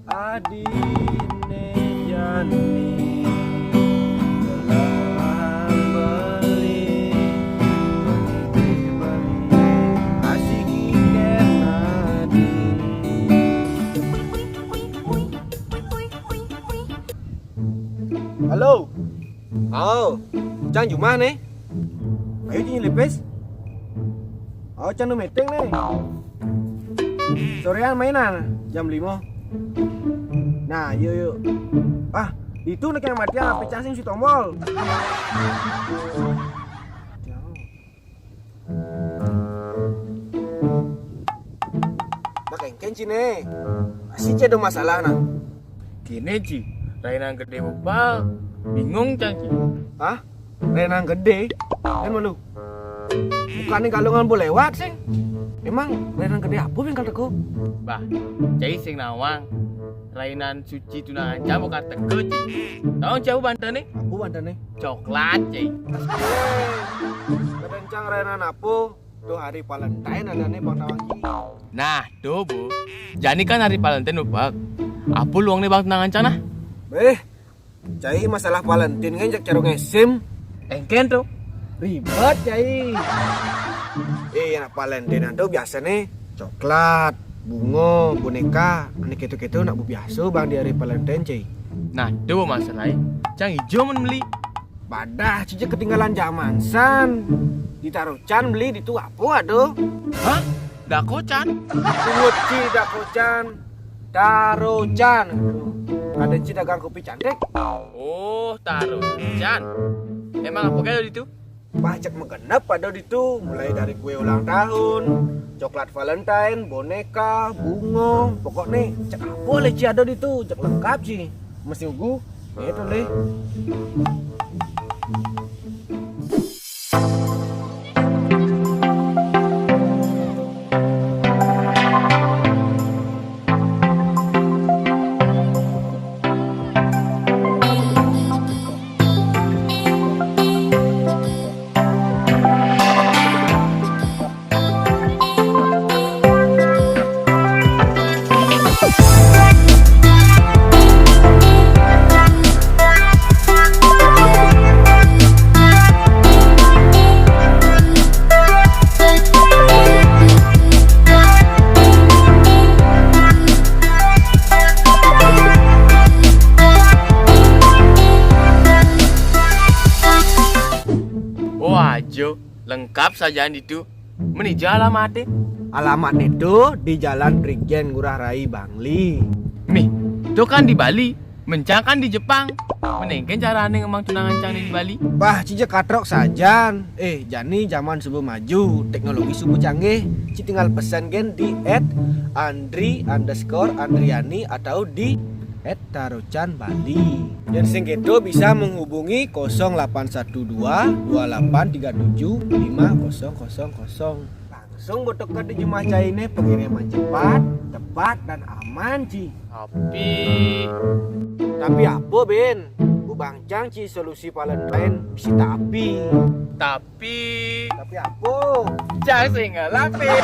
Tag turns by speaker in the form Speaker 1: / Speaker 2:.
Speaker 1: Adine Jani telah beli asik ikan nadi. Halo. Oh, Cang Juma nih. Ayo Cing lepes. Oh, Cang nu meeting nih. Sorean mainan jam 5. Nah, yuk. Ah, itu nek yang mati HP Cang sing si tombol. Nah, kengken cine. Masih ada masalah nah.
Speaker 2: Gini Ci, Rainan gede bebal, bingung Cang Ci.
Speaker 1: Hah? Renang gede? Kan malu. Bukannya kalungan boleh lewat sih. Emang renang gede apa yang kataku?
Speaker 2: Bah, Cai sing nawang. Rainan suci tunangan Cang bukan teko Ci. Tahu Cau banten nih?
Speaker 1: Aku bandane.
Speaker 2: Coklat Ci.
Speaker 1: Kedencang renang apa? Tuh hari Valentine ada nih Bang Tawangi.
Speaker 2: Nah, do bu. Jadi kan hari Valentine bebak. Apa luang nih bang tunangan Cang nah?
Speaker 1: Cai masalah Valentine kan cak carung SIM.
Speaker 2: Engken tuh.
Speaker 1: Ribet cai. Anak Valentine itu biasa nih coklat, bunga, boneka, anak gitu-gitu nak biasa bang di hari Valentine cai.
Speaker 2: Nah, do masalahnya. Cang hijau men beli.
Speaker 1: Badah cici ketinggalan zaman san. Ditaruh can beli di tu apa aduh.
Speaker 2: Hah? Dako Cang?
Speaker 1: Kuci dak kocan. Taruh can. Ada ci dagang kopi cantik.
Speaker 2: Oh, taruh Cang. Emang apa kayak itu?
Speaker 1: Pajak menggenap pada itu mulai dari kue ulang tahun, coklat Valentine, boneka, bunga, pokoknya cek apa leh ci ada itu, cek lengkap sih. Mesti ugu, itu leh.
Speaker 2: Wajo, lengkap saja itu. Menijal alamatnya.
Speaker 1: Alamat itu di Jalan Brigjen Ngurah Rai Bangli.
Speaker 2: Mih, itu kan di Bali. Mencang kan di Jepang. Menengken cara aneh ngomong tunangan Cang di Bali.
Speaker 1: Bah, cijek katrok sajan. Jani zaman subuh maju, teknologi subuh canggih. Ci tinggal pesan gen di @andri_andriani atau di @tarocan Bali. Dan sing gitu bisa menghubungi 0812 2837 5000. Langsung botok ke di Jumah Cai ini pengiriman cepat, tepat dan aman Ci. Tapi apa Ben? Bang Cang Ci solusi Valentine bisa
Speaker 2: Tapi
Speaker 1: apa?
Speaker 2: Cang sing ngelapin.